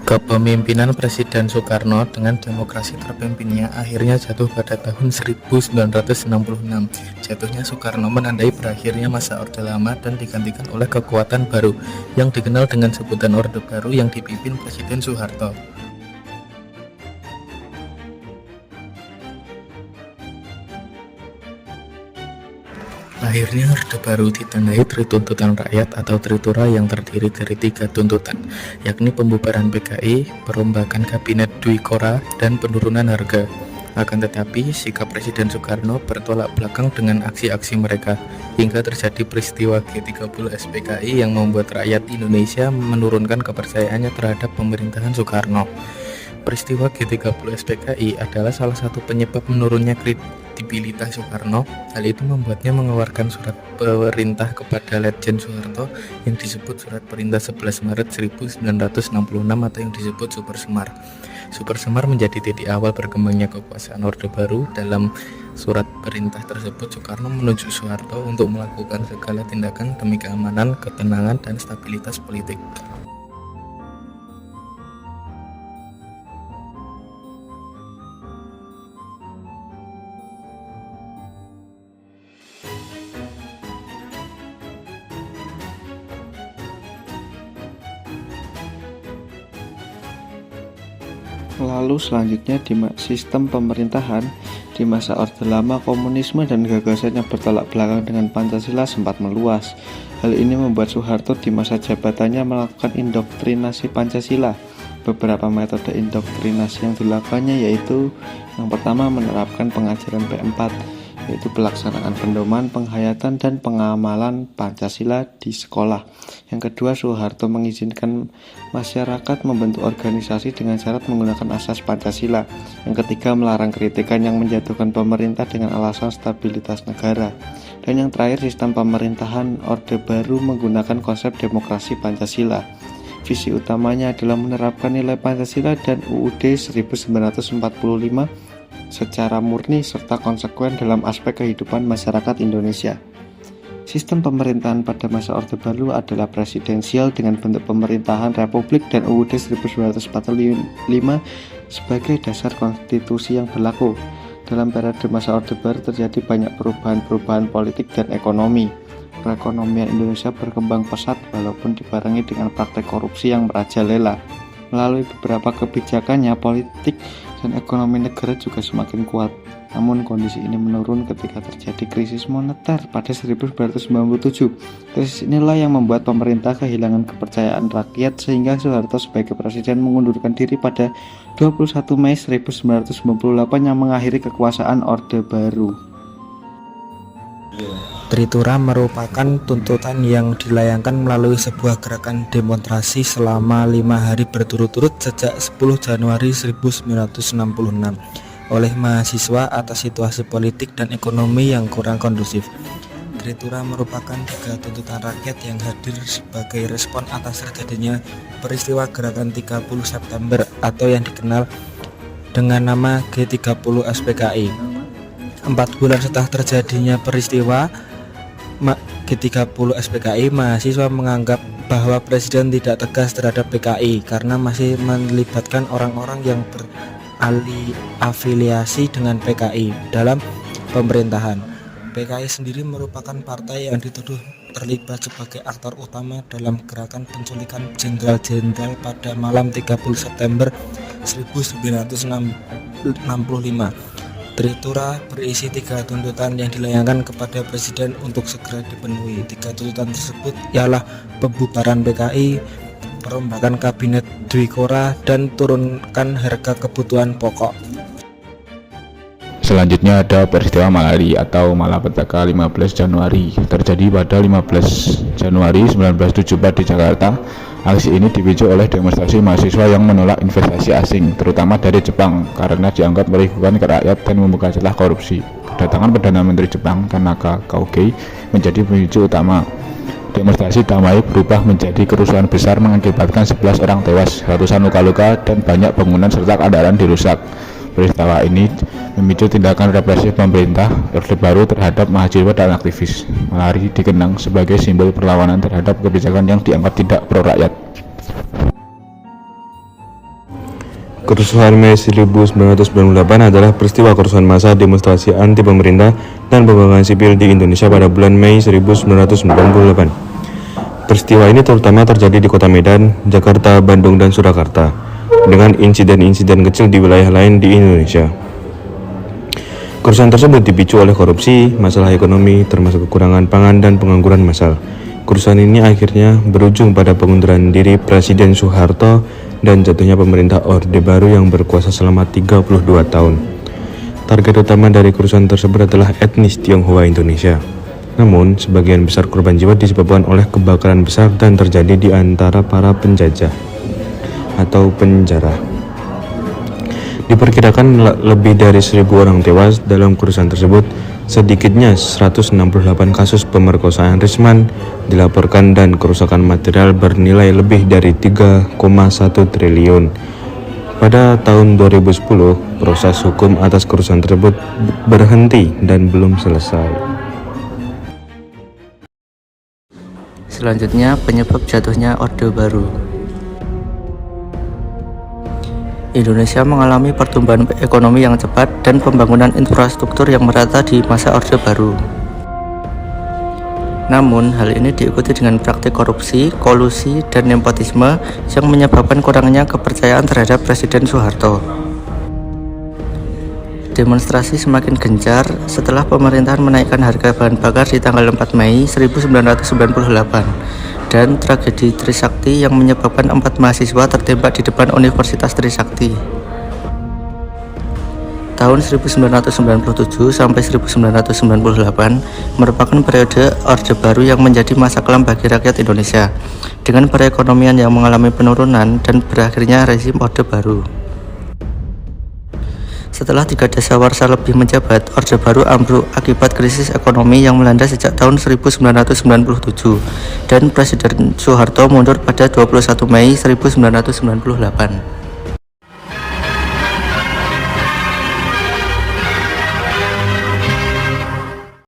Kepemimpinan Presiden Soekarno dengan demokrasi terpimpinnya akhirnya jatuh pada tahun 1966. Jatuhnya Soekarno menandai berakhirnya masa Orde Lama dan digantikan oleh kekuatan baru yang dikenal dengan sebutan Orde Baru yang dipimpin Presiden Soeharto. Akhirnya Orde Baru ditandai Trituntutan Rakyat atau Tritura yang terdiri dari 3 tuntutan, yakni pembubaran PKI, perombakan Kabinet Dwi Kora, dan penurunan harga. Akan tetapi, sikap Presiden Soekarno bertolak belakang dengan aksi-aksi mereka, hingga terjadi peristiwa G30 SPKI yang membuat rakyat Indonesia menurunkan kepercayaannya terhadap pemerintahan Soekarno. Peristiwa G30 SPKI adalah salah satu penyebab menurunnya kredibilitas Soekarno. Hal itu membuatnya mengeluarkan surat perintah kepada Letjen Soeharto yang disebut Surat Perintah 11 Maret 1966 atau yang disebut Super Semar. Super Semar menjadi titik awal berkembangnya kekuasaan Orde Baru. Dalam surat perintah tersebut, Soekarno menunjuk Soeharto untuk melakukan segala tindakan demi keamanan, ketenangan, dan stabilitas politik. Lalu selanjutnya di sistem pemerintahan, di masa Orde Lama, komunisme dan gagasan yang bertolak belakang dengan Pancasila sempat meluas. Hal ini membuat Soeharto di masa jabatannya melakukan indoktrinasi Pancasila. Beberapa metode indoktrinasi yang dilakukannya yaitu: yang pertama, menerapkan pengajaran P4, yaitu pelaksanaan pendoman, penghayatan, dan pengamalan Pancasila di sekolah. Yang kedua, Soeharto mengizinkan masyarakat membentuk organisasi dengan syarat menggunakan asas Pancasila. Yang ketiga, melarang kritikan yang menjatuhkan pemerintah dengan alasan stabilitas negara. Dan yang terakhir, sistem pemerintahan Orde Baru menggunakan konsep demokrasi Pancasila. Visi utamanya adalah menerapkan nilai Pancasila dan UUD 1945 secara murni serta konsekuen dalam aspek kehidupan masyarakat Indonesia. Sistem pemerintahan pada masa Orde Baru adalah presidensial dengan bentuk pemerintahan republik dan UUD 1945 sebagai dasar konstitusi yang berlaku. Dalam periode masa Orde Baru terjadi banyak perubahan-perubahan politik dan ekonomi. Perekonomian Indonesia berkembang pesat walaupun dibarengi dengan praktek korupsi yang merajalela. Melalui beberapa kebijakannya, politik dan ekonomi negara juga semakin kuat. Namun kondisi ini menurun ketika terjadi krisis moneter pada 1997. Krisis inilah yang membuat pemerintah kehilangan kepercayaan rakyat sehingga Soeharto sebagai presiden mengundurkan diri pada 21 Mei 1998 yang mengakhiri kekuasaan Orde Baru. Tritura merupakan tuntutan yang dilayangkan melalui sebuah gerakan demonstrasi selama 5 hari berturut-turut sejak 10 Januari 1966 oleh mahasiswa atas situasi politik dan ekonomi yang kurang kondusif. Tritura merupakan 3 tuntutan rakyat yang hadir sebagai respon atas terjadinya peristiwa gerakan 30 September atau yang dikenal dengan nama G30 SPKI. 4 bulan setelah terjadinya peristiwa G30 SPKI, mahasiswa menganggap bahwa Presiden tidak tegas terhadap PKI karena masih melibatkan orang-orang yang berafiliasi dengan PKI dalam pemerintahan. PKI sendiri merupakan partai yang dituduh terlibat sebagai aktor utama dalam gerakan penculikan jenderal-jenderal pada malam 30 September 1965. Tritura berisi 3 tuntutan yang dilayangkan kepada Presiden untuk segera dipenuhi. 3 tuntutan tersebut ialah pembubaran PKI, perombakan Kabinet Dwi Kora, dan turunkan harga kebutuhan pokok. Selanjutnya ada peristiwa Malari atau Malapetaka 15 Januari. Terjadi pada 15 Januari 1974 di Jakarta. Aksi ini dipicu oleh demonstrasi mahasiswa yang menolak investasi asing, terutama dari Jepang, karena dianggap merugikan rakyat dan membuka celah korupsi. Kedatangan Perdana Menteri Jepang, Tanaka Kougai, menjadi pemicu utama. Demonstrasi damai berubah menjadi kerusuhan besar mengakibatkan 11 orang tewas, ratusan luka-luka, dan banyak bangunan serta kendaraan dirusak. Peristiwa ini memicu tindakan represif pemerintah Orde Baru terhadap mahasiswa dan aktivis. Malari dikenang sebagai simbol perlawanan terhadap kebijakan yang dianggap tidak pro rakyat. Kerusuhan Mei 1998 adalah peristiwa kerusuhan massa demonstrasi anti pemerintah dan pembangkangan sipil di Indonesia pada bulan Mei 1998. Peristiwa ini terutama terjadi di kota Medan, Jakarta, Bandung, dan Surakarta, dengan insiden-insiden kecil di wilayah lain di Indonesia. Kerusuhan tersebut dipicu oleh korupsi, masalah ekonomi, termasuk kekurangan pangan dan pengangguran massal. Kerusuhan ini akhirnya berujung pada pengunduran diri Presiden Soeharto dan jatuhnya pemerintah Orde Baru yang berkuasa selama 32 tahun. Target utama dari kerusuhan tersebut adalah etnis Tionghoa Indonesia. Namun, sebagian besar korban jiwa disebabkan oleh kebakaran besar dan terjadi di antara para penjajah atau penjara. Diperkirakan lebih dari 1.000 orang tewas dalam kerusuhan tersebut. Sedikitnya 168 kasus pemerkosaan Risman dilaporkan dan kerusakan material bernilai lebih dari 3,1 triliun. Pada tahun 2010, proses hukum atas kerusuhan tersebut berhenti dan belum selesai. Selanjutnya, penyebab jatuhnya Orde Baru. Indonesia mengalami pertumbuhan ekonomi yang cepat dan pembangunan infrastruktur yang merata di masa Orde Baru. Namun, hal ini diikuti dengan praktik korupsi, kolusi, dan nepotisme yang menyebabkan kurangnya kepercayaan terhadap Presiden Soeharto. Demonstrasi semakin gencar setelah pemerintahan menaikkan harga bahan bakar di tanggal 4 Mei 1998 dan tragedi Trisakti yang menyebabkan 4 mahasiswa tertembak di depan Universitas Trisakti. Tahun 1997 sampai 1998 merupakan periode Orde Baru yang menjadi masa kelam bagi rakyat Indonesia, dengan perekonomian yang mengalami penurunan dan berakhirnya rezim Orde Baru. Setelah 3 dasawarsa lebih menjabat, Orde Baru ambruk akibat krisis ekonomi yang melanda sejak tahun 1997 dan Presiden Soeharto mundur pada 21 Mei 1998.